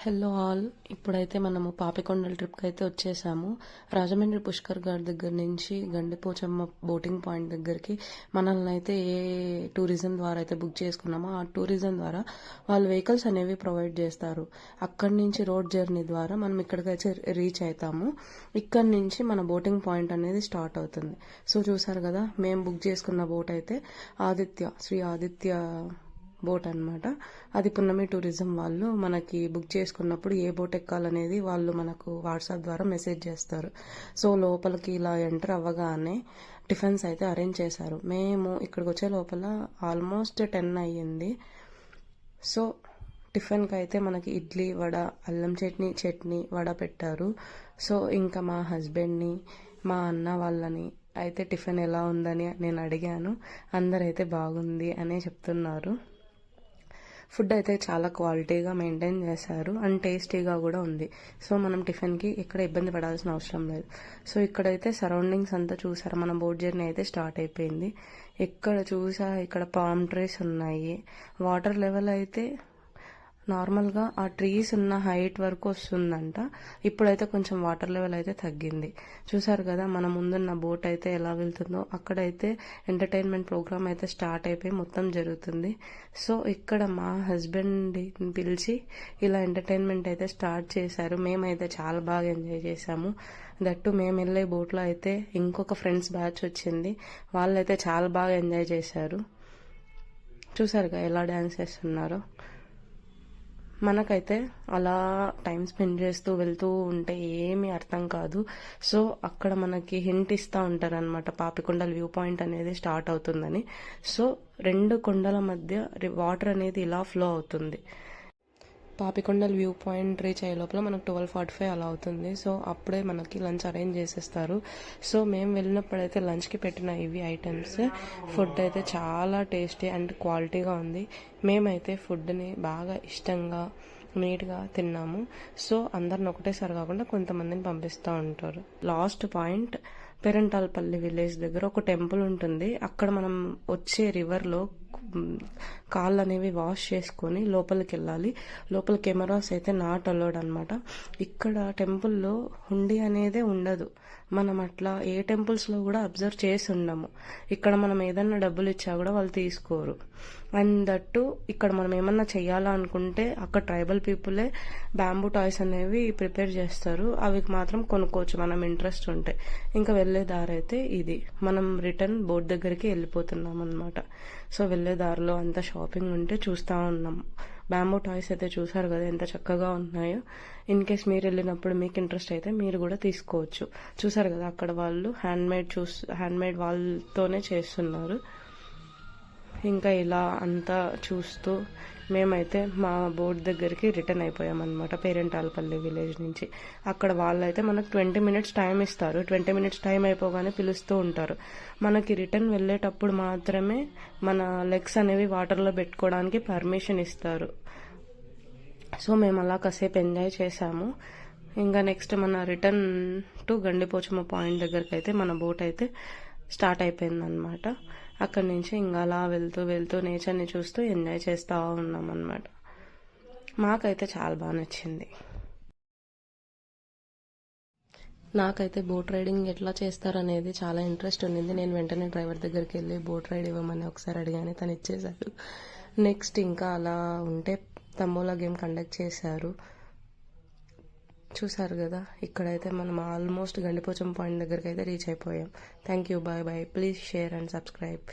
Hello all. ఇప్పుడైతే మనము పాపికొండల ట్రిప్కి అయితే వచ్చేసాము. రాజమండ్రి పుష్కర్ ఘాట్ దగ్గర నుంచి గండిపోచమ్మ బోటింగ్ పాయింట్ దగ్గరికి మనల్ని అయితే ఏ టూరిజం ద్వారా అయితే బుక్ చేసుకున్నామో ఆ టూరిజం ద్వారా వాళ్ళు వెహికల్స్ అనేవి ప్రొవైడ్ చేస్తారు. అక్కడి నుంచి రోడ్ జర్నీ ద్వారా మనం ఇక్కడికైతే రీచ్ అవుతాము. ఇక్కడి నుంచి మన బోటింగ్ పాయింట్ అనేది స్టార్ట్ అవుతుంది. సో చూసారు కదా, మేము బుక్ చేసుకున్న బోట్ అయితే శ్రీ ఆదిత్య బోట్ అనమాట. అది పున్నమి టూరిజం వాళ్ళు మనకి బుక్ చేసుకున్నప్పుడు ఏ బోట్ ఎక్కాలనేది వాళ్ళు మనకు వాట్సాప్ ద్వారా మెసేజ్ చేస్తారు. సో లోపలికి ఇలా ఎంటర్ అవ్వగానే టిఫిన్స్ అయితే అరేంజ్ చేశారు. మేము ఇక్కడికి వచ్చే లోపల ఆల్మోస్ట్ 10 అయ్యింది. సో టిఫిన్కి అయితే మనకి ఇడ్లీ, వడ, అల్లం చట్నీ, వడ పెట్టారు. సో ఇంకా మా హస్బెండ్ని, మా అన్న వాళ్ళని అయితే టిఫిన్ ఎలా ఉందని నేను అడిగాను. అందరైతే బాగుంది అనే చెప్తున్నారు. ఫుడ్ అయితే చాలా క్వాలిటీగా మెయింటైన్ చేశారు అండ్ టేస్టీగా కూడా ఉంది. సో మనం టిఫిన్కి ఇక్కడ ఇబ్బంది పడాల్సిన అవసరం లేదు. సో ఇక్కడైతే సరౌండింగ్స్ అంతా చూసారు. మన బోట్ జర్నీ అయితే స్టార్ట్ అయిపోయింది. ఇక్కడ పామ్ ట్రీస్ ఉన్నాయి. వాటర్ లెవెల్ అయితే నార్మల్గా ఆ ట్రీస్ ఉన్న హైట్ వరకు వస్తుందంట. ఇప్పుడైతే కొంచెం వాటర్ లెవెల్ అయితే తగ్గింది. చూసారు కదా మన ముందున్న బోట్ అయితే ఎలా వెళ్తుందో. అక్కడైతే ఎంటర్టైన్మెంట్ ప్రోగ్రామ్ అయితే స్టార్ట్ అయిపోయి మొత్తం జరుగుతుంది. సో ఇక్కడ మా హస్బెండ్ని పిలిచి ఇలా ఎంటర్టైన్మెంట్ అయితే స్టార్ట్ చేశారు. మేమైతే చాలా బాగా ఎంజాయ్ చేశాము. దట్టు మేము వెళ్ళే బోట్లో అయితే ఇంకొక ఫ్రెండ్స్ బ్యాచ్ వచ్చింది. వాళ్ళైతే చాలా బాగా ఎంజాయ్ చేశారు. చూసారుగా ఎలా డ్యాన్స్ చేస్తున్నారో. మనకైతే అలా టైం స్పెండ్ చేస్తూ వెళ్తూ ఉంటే ఏమీ అర్థం కాదు. సో అక్కడ మనకి హింట్ ఇస్తూ ఉంటారు అనమాట, పాపికొండల వ్యూ పాయింట్ అనేది స్టార్ట్ అవుతుందని. సో 2 కొండల మధ్య వాటర్ అనేది ఇలా ఫ్లో అవుతుంది. పాపికొండల వ్యూ పాయింట్ రీచ్ అయ్యే లోపల మనకు 12:45 అలా అవుతుంది. సో అప్పుడే మనకి లంచ్ అరేంజ్ చేసేస్తారు. సో మేము వెళ్ళినప్పుడైతే లంచ్కి పెట్టిన ఇవి ఐటమ్స్. ఫుడ్ అయితే చాలా టేస్టీ అండ్ క్వాలిటీగా ఉంది. మేమైతే ఫుడ్ని బాగా ఇష్టంగా నీట్గా తిన్నాము. సో అందరిని ఒకటేసారి కాకుండా కొంతమందిని పంపిస్తూ ఉంటారు. లాస్ట్ పాయింట్ పెరంటాల్పల్లి విలేజ్ దగ్గర ఒక టెంపుల్ ఉంటుంది. అక్కడ మనం వచ్చే రివర్లో కాళ్ళు అనేవి వాష్ చేసుకొని లోపలికి వెళ్ళాలి. లోపల కెమెరాస్ అయితే నాట్ అలౌడ్ అనమాట. ఇక్కడ టెంపుల్లో హుండీ అనేదే ఉండదు. మనం అట్లా ఏ టెంపుల్స్లో కూడా అబ్జర్వ్ చేసి ఉండము. ఇక్కడ మనం ఏదన్నా డబ్బులు ఇచ్చా కూడా వాళ్ళు తీసుకోరు. అండ్ దట్టు ఇక్కడ మనం ఏమన్నా చెయ్యాలా అనుకుంటే అక్కడ ట్రైబల్ పీపులే బ్యాంబూ టాయ్స్ అనేవి ప్రిపేర్ చేస్తారు. అవి మాత్రం కొనుక్కోవచ్చు మనం ఇంట్రెస్ట్ ఉంటే. ఇంకా వెళ్ళే దారి అయితే ఇది. మనం రిటర్న్ బోట్ దగ్గరికి వెళ్ళిపోతున్నాం అనమాట. సో వెళ్ళే దారిలో అంతా షాపింగ్ ఉంటే చూస్తూ ఉన్నాం. బ్యాంబూ టాయ్స్ అయితే చూసారు కదా ఎంత చక్కగా ఉన్నాయో. ఇన్ కేస్ మీరు వెళ్ళినప్పుడు మీకు ఇంట్రెస్ట్ అయితే మీరు కూడా తీసుకోవచ్చు. చూసారు కదా అక్కడ వాళ్ళు హ్యాండ్మేడ్ వాళ్ళతోనే చేస్తున్నారు. ఇంకా ఇలా అంతా చూస్తూ మేమైతే మా బోట్ దగ్గరికి రిటర్న్ అయిపోయామన్నమాట. పేరెంటాల్పల్లి విలేజ్ నుంచి. అక్కడ వాళ్ళైతే మనకు 20 minutes టైం ఇస్తారు. 20 minutes టైం అయిపోగానే పిలుస్తూ ఉంటారు. మనకి రిటర్న్ వెళ్ళేటప్పుడు మాత్రమే మన లెగ్స్ అనేవి వాటర్లో పెట్టుకోవడానికి పర్మిషన్ ఇస్తారు. సో మేము అలా కాసేపు ఎంజాయ్ చేసాము. ఇంకా నెక్స్ట్ మన రిటర్న్ టు గండిపోచమ్మ పాయింట్ దగ్గరికి అయితే మన బోట్ అయితే స్టార్ట్ అయిపోయిందనమాట. అక్కడి నుంచి ఇంకా అలా వెళ్తూ నేచర్ని చూస్తూ ఎంజాయ్ చేస్తూ ఉన్నాం అనమాట. మాకైతే చాలా బాగా నచ్చింది. నాకైతే బోట్ రైడింగ్ ఎట్లా చేస్తారనేది చాలా ఇంట్రెస్ట్ ఉండింది. నేను వెంటనే డ్రైవర్ దగ్గరికి వెళ్ళి బోట్ రైడ్ ఇవ్వమని ఒకసారి అడిగాను, తను ఇచ్చేశారు. నెక్స్ట్ ఇంకా అలా ఉంటే తంబోలా గేమ్ కండక్ట్ చేశారు. చూసారు కదా, ఇక్కడైతే మనం ఆల్మోస్ట్ గండిపోచమ్మ పాయింట్ దగ్గరికి అయితే రీచ్ అయిపోయాం. Thank you, bye bye. Please share and subscribe.